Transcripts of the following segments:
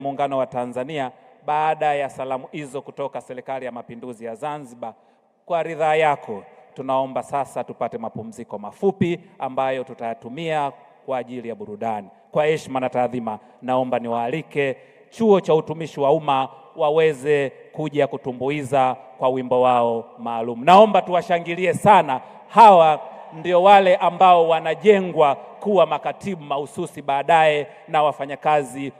Muungano wa Tanzania, baada ya salamu hizo kutoka Serikali ya Mapinduzi ya Zanzibar, kwa ridhaa yako tunaomba sasa tupate mapumziko mafupi ambayo tutayatumia kwa ajili ya burudani. Kwa heshima na taadhima, naomba niwaalike Chuo cha Utumishi wa Umma waweze kuja kutumbuiza kwa wimbo wao maalum. Naomba tuwashangilie sana. Hawa ndio wale ambao wanajengwa kuwa makatibu mahususi baadaye na wafanyakazi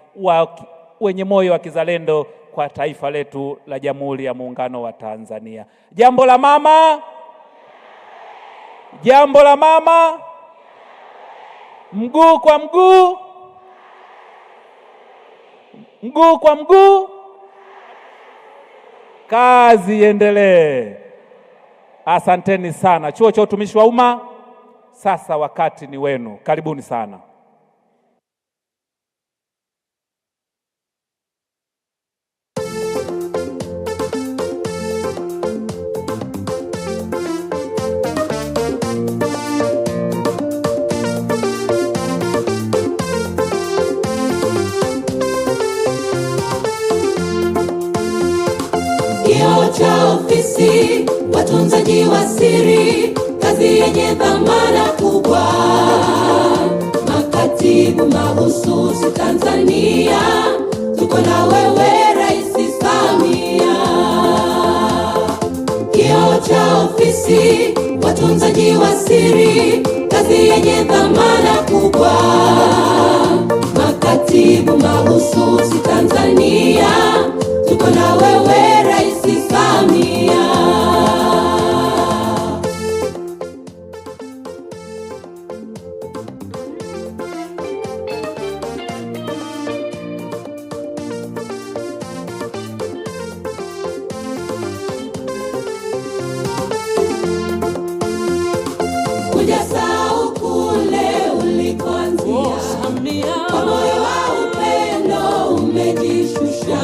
wenye moyo wa kizalendo kwa taifa letu la Jamhuri ya Muungano wa Tanzania. Jambo la mama, jambo la mama, mguu kwa mguu, mguu kwa mguu, kazi iendelee. Asanteni sana. Chuo cha Utumishi wa Umma, sasa wakati ni wenu. Karibuni sana. Kioo cha ofisi, watunzaji wa siri, kazi yenye dhamana kubwa. Makatibu mahususi Tanzania, tuko na wewe Rais Samia. Kioo cha ofisi, watunzaji wa siri, kazi yenye dhamana kubwa. Makatibu mahususi Tanzania, tuko na wewe Rais Samia. Hujasahau kule ulikoanzia, kwa moyo wa upendo umejishusha,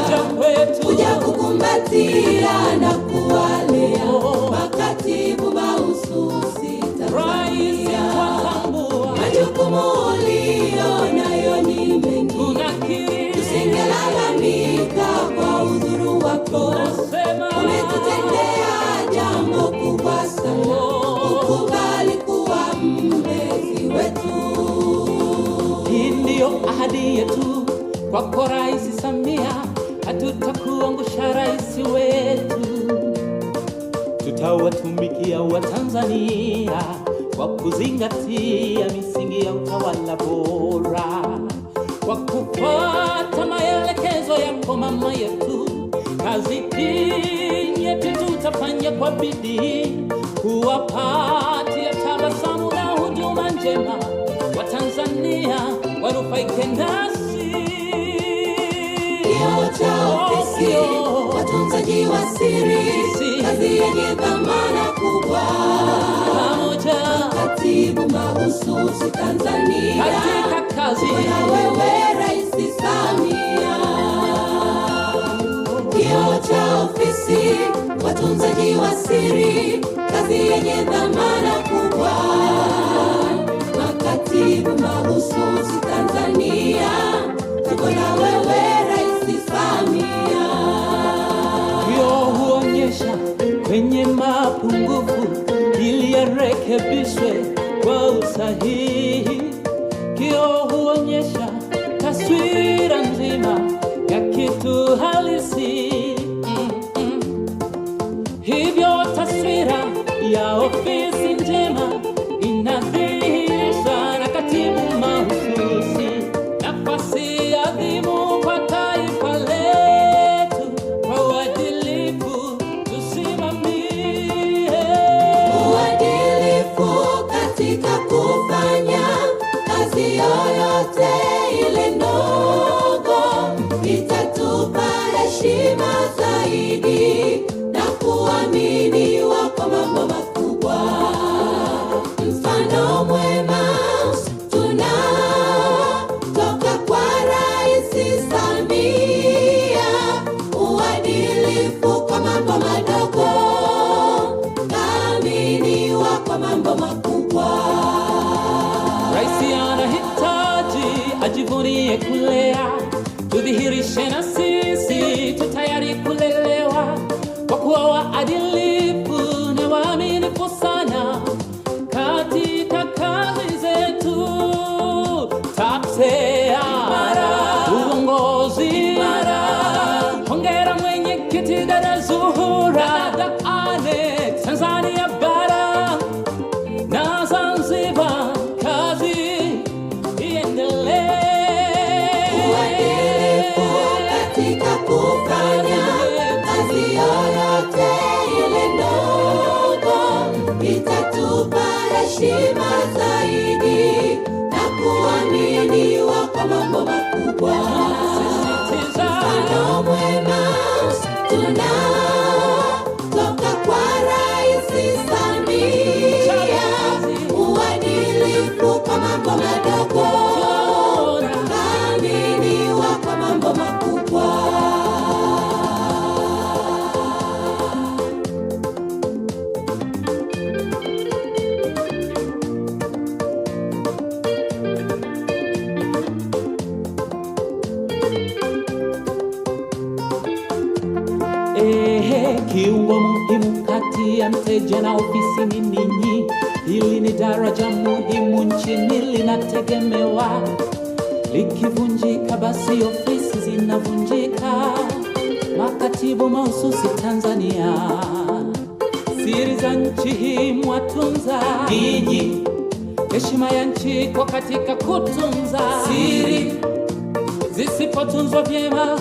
kuja kukumbatia na kuwalea makatibu mahususi Tanzania. Majukumu ulionayo ni mengi, tusingelalamika kwa udhuru wako. Umetutendea jambo kubwa sana, ukubali kuwa mlezi wetu. Hii ndio ahadi yetu kwako Rais Samia, hatutakuangusha rais wetu. Tutawatumikia Watanzania kwa kuzingatia misingi ya utawala bora, kwa kufuata maelekezo yako mama yetu. Kazi hii yetu tutafanya kwa bidii, kuwapatia tabasamu na huduma njema Watanzania wanufaike nasi. Kioo cha ofisi, watunzaji wa siri, kazi yenye dhamana kubwa. Makatibu mahususi Tanzania, katika kazi na wewe Rais Samia. Kioo cha ofisi, watunzaji wa siri, kazi yenye dhamana kubwa. Makatibu mahususi Tanzania, tuko na wewe Rais Samia. Kioo huonyesha kwenye mapungufu ili yarekebishwe kwa usahihi. Kioo huonyesha taswira nzima ya kitu halisi. Hivyo taswira ya ofisi njema inadhihirisha na katibu mahususi, nafasi adhimu kwa taifa letu. Kwa uadilifu tusimamie, uadilifu katika kufanya kazi yoyote ile ndogo, itatupa heshima zaidi na kuaminiwa kwa mambo makubwa. Mfano mwema tunatoka kwa Rais Samia, uadilifu kwa mambo madogo, kaaminiwa kwa mambo makubwa. Rais anahitaji ajivunie kulea, tudhihirishe lishe na sisi tu tayari kulelewa kwa kuwa waadilifu na waaminifu sana katika kazi zetu. TAPSEA uongozi, hongera mwenyekiti dada Zuhura, dada Anet, Tanzania bara na Zanzibar, kazi iendelee. Uadilifu katika kufanya kazi yoyote ile ndogo itatupa heshima zaidi na kuaminiwa kwa mambo makubwa. Mfano mwema tunatoka kwa Rais Samia, uadilifu kwa mambo madogo, kuaminiwa kwa mambo makubwa. Kiungo muhimu kati ya mteja na ofisi ni ninyi. Hili ni daraja muhimu nchini, linategemewa. Likivunjika basi ofisi zinavunjika. Makatibu mahususi Tanzania, siri za nchi hii mwatunza ninyi. Heshima ya nchi iko katika kutunza siri, zisipotunzwa vyema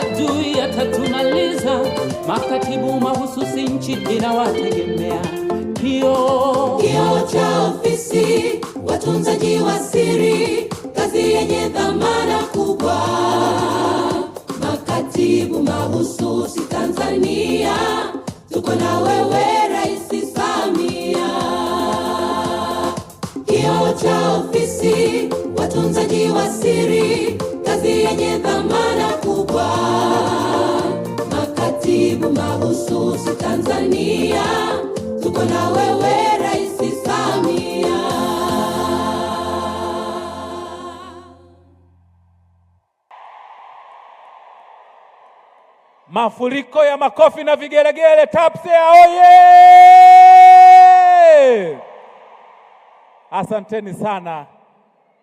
adui atatumaliza. Makatibu mahususi nchi inawategemea. Kioo cha ofisi, watunzaji wa siri, kazi yenye dhamana kubwa. Makatibu mahususi Tanzania, tuko na wewe Rais Samia. Kioo cha ofisi, watunzaji wa siri, kazi yenye dhamana kubwa. Makatibu mahususi Tanzania, tuko na wewe Rais Samia. Mafuriko ya makofi na vigelegele. TAPSEA oye! Asanteni sana.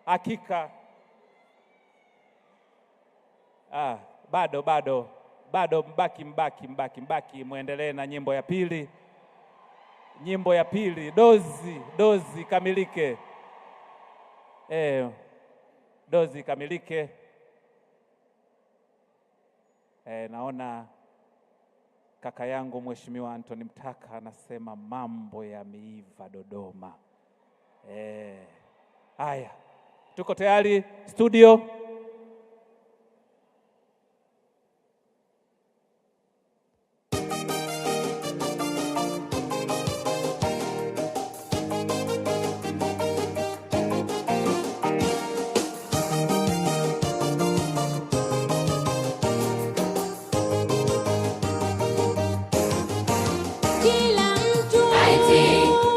Hakika bado mbaki muendelee na nyimbo ya pili. Nyimbo ya pili, dozi kamilike. Dozi kamilike. Naona kaka yangu Mheshimiwa Anthony Mtaka anasema mambo yameiva Dodoma. Haya, tuko tayari studio.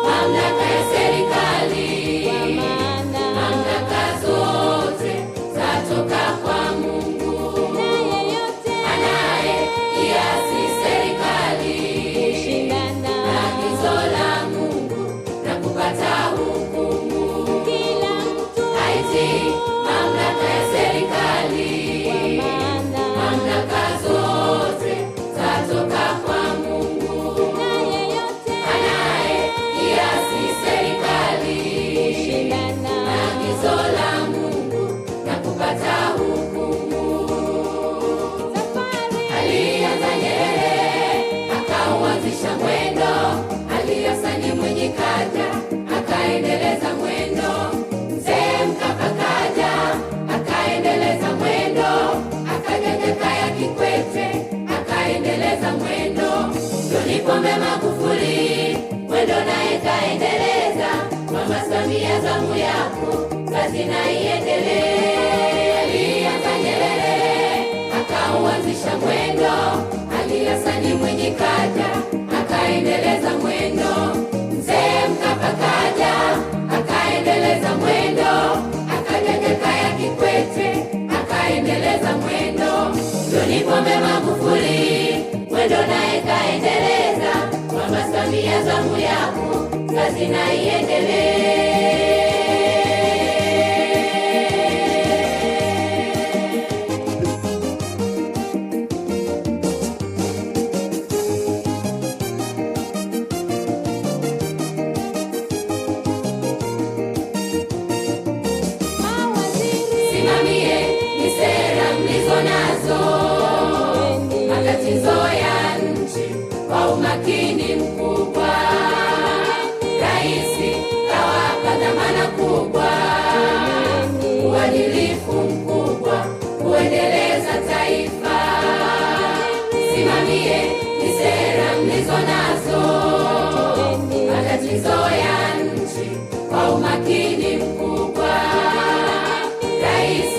Mamlaka ya serikali, mamlaka zote zatoka kwa Mungu, anayeasi serikali, agizo la Mungu na kupata hukumu. Mamlaka ya serikali, mamlaka zote zatoka kwa Mungu, anayeasi serikali, agizo la Mungu na kupata hukumu. Alianza Nyerere akauanzisha mwendo, Hassan Mwinyi kaja akaendeleza mwendo, Mzee Mkapa kaja akaendeleza mwendo, akaja Jakaya Kikwete akaendeleza mwendo, John Pombe Magufuli mwendo naye kaendeleza. Mama Samia zamu yako kazi na iendelee. Alianza Nyerere akauanzisha mwendo, Hassan Mwinyi kaja akaendeleza mwendo, Mzee Mkapa kaja akaendeleza mwendo, akaja Jakaya Kikwete akaendeleza mwendo, Pombe Magufuli, mwendo naye kaendeleza, Mama Samia zamu yako, kazi na iendelee. Simamie ni sera mlizo nazo, matatizo ya nchi kwa umakini mkubwa. Rais kawapa dhamana kubwa, uadilifu mkubwa, kuendeleza taifa. Simamie ni sera mlizo nazo, matatizo ya nchi kwa umakini mkubwa. Rais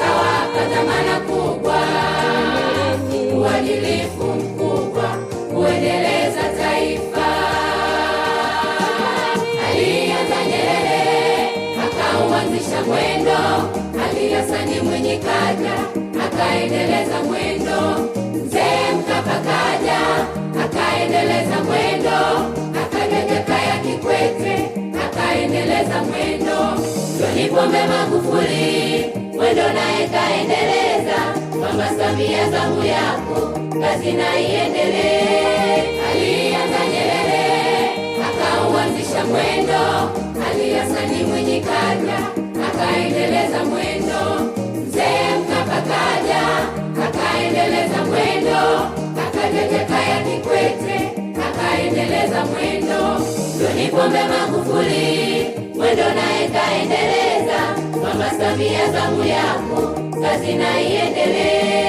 kawapa dhamana kubwa, uadilifu mkubwa, kuendeleza taifa. Alianza Nyerere akauanzisha mwendo, Ali Hassan Mwinyi kaja akaendeleza mwendo, Mzee Mkapa kaja akaendeleza mwendo, akaja Jakaya Kikwete akaendeleza mwendo. John Pombe Magufuli, mwendo naye kaendeleza, Mama Samia zamu yako, kazi na iendelee. Alianza Nyerere akauanzisha mwendo, Ali Hassan Mwinyi kaja akaendeleza mwendo, Mzee Mkapa kaja akaendeleza mwendo, akaja Jakaya Kikwete akaendeleza mwendo. John Pombe Magufuli, mwendo naye kaendeleza, Mama Samia zamu yako, kazi na iendelee.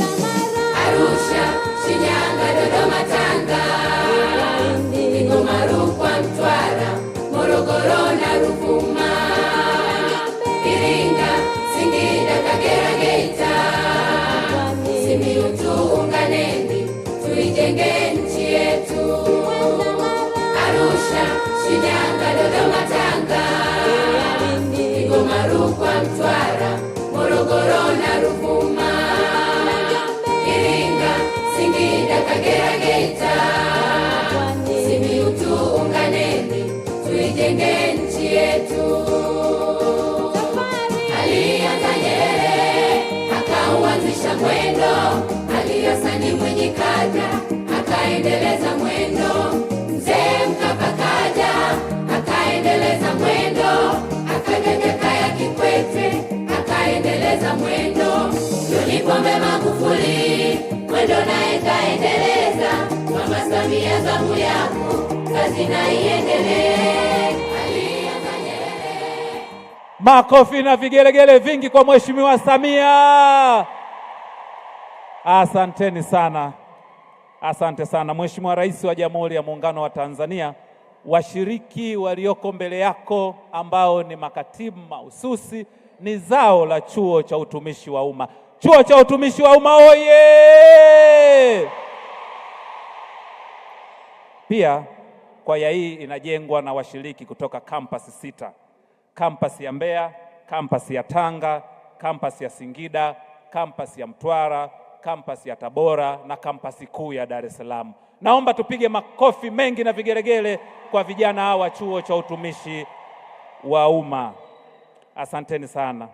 Arusha, Shinyanga, Dodoma, Tanga, Kigoma, Rukwa, Mtwara, Morogoro na Ruvuma, Iringa, Singida, Kagera, Geita, Simiyu, tuunganeni tuijenge nchi yetu. Arusha, Shinyanga, Dodoma, Tanga, Kigoma, Rukwa, Mtwara, Morogoro na Ruvuma, Iringa, Singida, Kagera, Geita, Simiyu, tuunganeni tuijenge nchi yetu. Alianza Nyerere akauanzisha mwendo, Ali Hassan Mwinyi kaja akaendeleza mwendo, Mzee Mkapa kaja akaendeleza mwendo, akaja Jakaya Kikwete akaendeleza mwendo. John Pombe Magufuli, mwendo naye kaendeleza, Mama Samia zamu yako, kazi na iendelee. Alianza Nyerere. Makofi na vigelegele vingi kwa Mheshimiwa Samia. Asanteni sana. Asante sana Mheshimiwa Rais wa Jamhuri ya Muungano wa Tanzania. Washiriki walioko mbele yako ambao ni makatibu mahususi ni zao la Chuo cha Utumishi wa Umma. Chuo cha Utumishi wa Umma oye! Pia kwaya hii inajengwa na washiriki kutoka kampasi 6. Kampasi ya Mbeya, kampasi ya Tanga, kampasi ya Singida, kampasi ya Mtwara, kampasi ya Tabora na kampasi kuu ya Dar es Salaam. Naomba tupige makofi mengi na vigelegele kwa vijana hawa Chuo cha Utumishi wa Umma. Asanteni sana.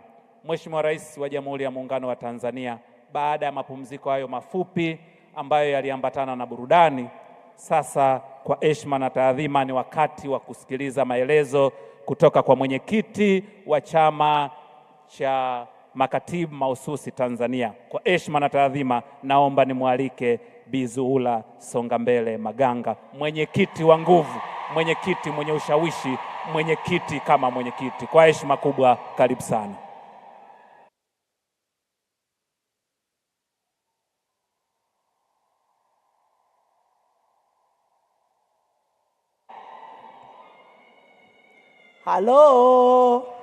Mheshimiwa Rais wa Jamhuri ya Muungano wa Tanzania, baada ya mapumziko hayo mafupi ambayo yaliambatana na burudani, sasa kwa heshima na taadhima ni wakati wa kusikiliza maelezo kutoka kwa mwenyekiti wa Chama cha Makatibu Mahususi Tanzania. Kwa heshima na taadhima naomba nimwalike Bi Zuhura Songambele Maganga, mwenyekiti wa nguvu, mwenyekiti mwenye ushawishi, mwenyekiti kama mwenyekiti. Kwa heshima kubwa, karibu sana. Halo.